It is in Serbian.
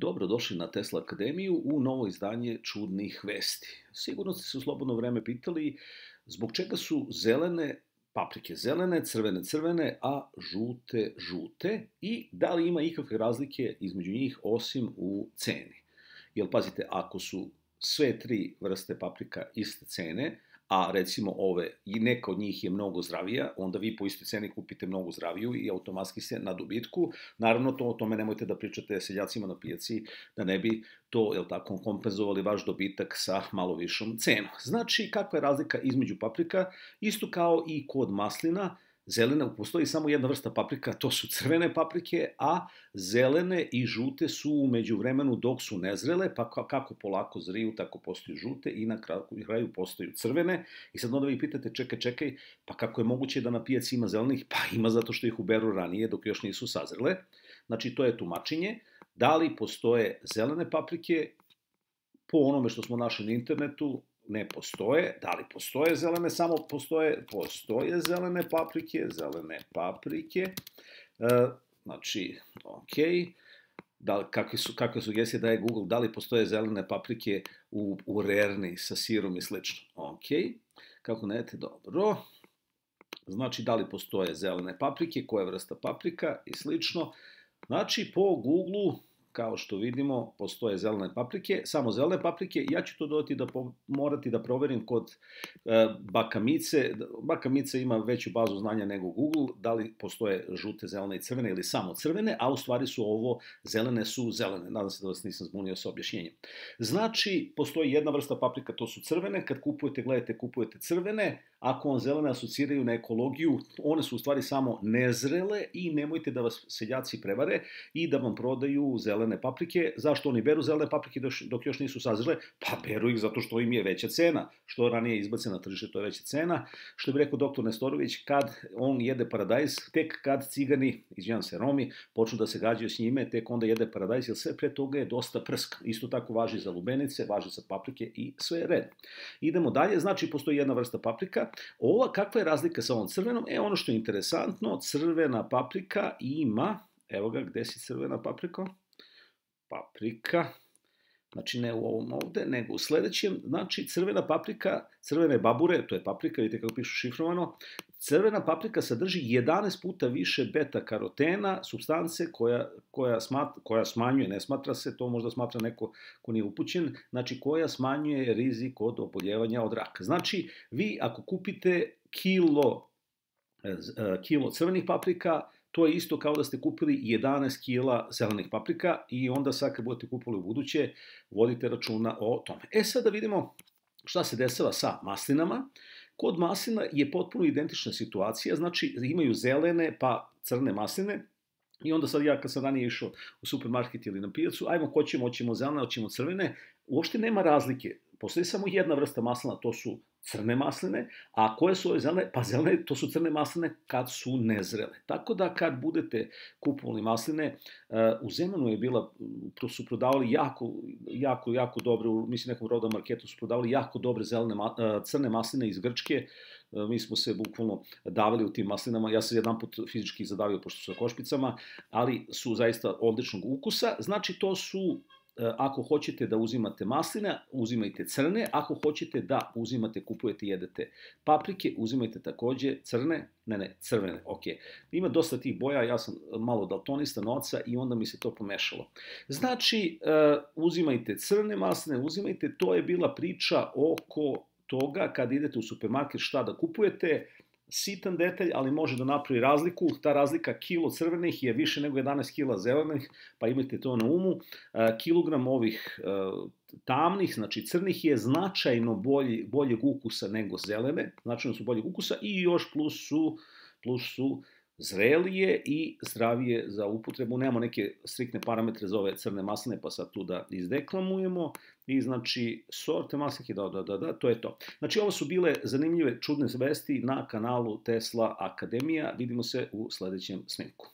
Dobrodošli na Tesla Akademiju u novo izdanje čudnih vesti. Sigurno ste se u slobodno vreme pitali zbog čega su zelene paprike zelene, crvene crvene, a žute žute i da li ima ikakve razlike između njih osim u ceni. Jer pazite, ako su sve tri vrste paprika iste cene, a recimo ove, i neka od njih je mnogo zdravija, onda vi po istoj ceni kupite mnogo zdraviju i automatski ste na dobitku. Naravno, o tome nemojte da pričate seljacima na pijaci, da ne bi to, tako, kompenzovali vaš dobitak sa malo višom cenom. Znači, kakva je razlika između paprika? Isto kao i kod maslina, zelene, postoji samo jedna vrsta paprika, to su crvene paprike, a zelene i žute su umeđu vremenu dok su nezrele, pa kako polako zriju, tako postaju žute i na kraju postaju crvene. I sad onda vi pitate, čekaj, pa kako je moguće da na pijaci ima zelenih? Pa ima zato što ih uberu ranije dok još nisu sazrele. Znači, to je tumačenje. Da li postoje zelene paprike? Po onome što smo našli na internetu, ne postoje. Da li postoje zelene? Samo postoje zelene paprike. Znači, ok. Kakve sugestije daje Google? Da li postoje zelene paprike u rerni sa sirom i slično? Ok. Kako ne dete? Dobro. Znači, da li postoje zelene paprike? Koja vrsta paprika i slično? Znači, po Google-u, kao što vidimo, postoje zelene paprike, samo zelene paprike. Ja ću to dodati da morati da proverim kod Baka Mice. Baka Mica ima veću bazu znanja nego Google, da li postoje žute, zelene i crvene ili samo crvene, a u stvari su ovo zelene su zelene. Nadam se da vas nisam zbunio sa objašnjenjem. Znači, postoji jedna vrsta paprika, to su crvene. Kad kupujete, gledajte, kupujete crvene. Ako vam zelene asociraju na ekologiju, one su u stvari samo nezrele i nemojte da vas seljaci prevare i da vam prodaju zelene paprike. Zašto oni beru zelene paprike dok još nisu sazrele? Pa beru ih zato što im je veća cena. Što ranije izbace na tržište, to je veća cena. Što bi rekao doktor Nestorović, kad on jede paradajz, tek kad cigani, izvinjam se, Romi, počnu da se gađaju s njime, tek onda jede paradajz, jer sve pre toga je dosta prska. Isto tako važi za lubenice, važi za paprike i sve je red. Idemo dalje, znači postoji jedna vrsta paprika. Kakva je razlika sa ovom crvenom? Ono što je interesantno, crvena paprika ima, evo ga, gde si crvena paprika? Paprika, znači ne u ovom ovde, nego u sledećem, znači crvena paprika, crvene babure, to je paprika, vidite kako pišu šifrovano, crvena paprika sadrži 11 puta više beta-karotena, supstance koja smanjuje, ne smatra se, to možda smatra neko ko nije upućen, znači koja smanjuje rizik od oboljevanja od raka. Znači, vi ako kupite kilo crvenih paprika, to je isto kao da ste kupili 11 kila zelenih paprika i onda sad kad budete kupili u buduće, vodite računa o tome. Sad da vidimo šta se dešava sa maslinama. Kod maslina je potpuno identična situacija, znači imaju zelene pa crne masline i onda sad ja kad sam ranije išao u supermarket ili na pijacu, ajmo hoćemo zelene, hoćemo crvene, uopšte nema razlike. Postoji samo jedna vrsta maslina, to su crne masline, a koje su ove zelene? Pa zelene, to su crne masline kad su nezrele. Tako da kad budete kupovali masline, u Zemunu je su prodavali jako dobre, mislim nekom Roda marketu su prodavali jako dobre crne masline iz Grčke. Mi smo se bukvalno davali u tim maslinama, ja sam jedan put fizički zadavio pošto su sa košpicama, ali su zaista odličnog ukusa. Znači to su, ako hoćete da uzimate masline, uzimajte crne, ako hoćete da uzimate, kupujete, jedete paprike, uzimajte takođe crvene, ok. Ima dosta tih boja, ja sam malo daltonista novca i onda mi se to pomešalo. Znači, uzimajte crne masline, to je bila priča oko toga kad idete u supermarket šta da kupujete, sitan detalj, ali može da napravi razliku. Ta razlika kilo crvenih je više nego 11 kila zelenih, pa imajte to na umu. Kilogram ovih tamnih, znači crnih, je značajno boljeg ukusa nego zelene, značajno su boljeg ukusa i još plus su zrelije i zdravije za upotrebu. Nemamo neke striktne parametre za ove crne masline, pa sad tu da izdeklamujemo. I znači, sorte maslinke, to je to. Znači, ovo su bile zanimljive, čudne vesti na kanalu Tesla Akademija. Vidimo se u sledećem snimku.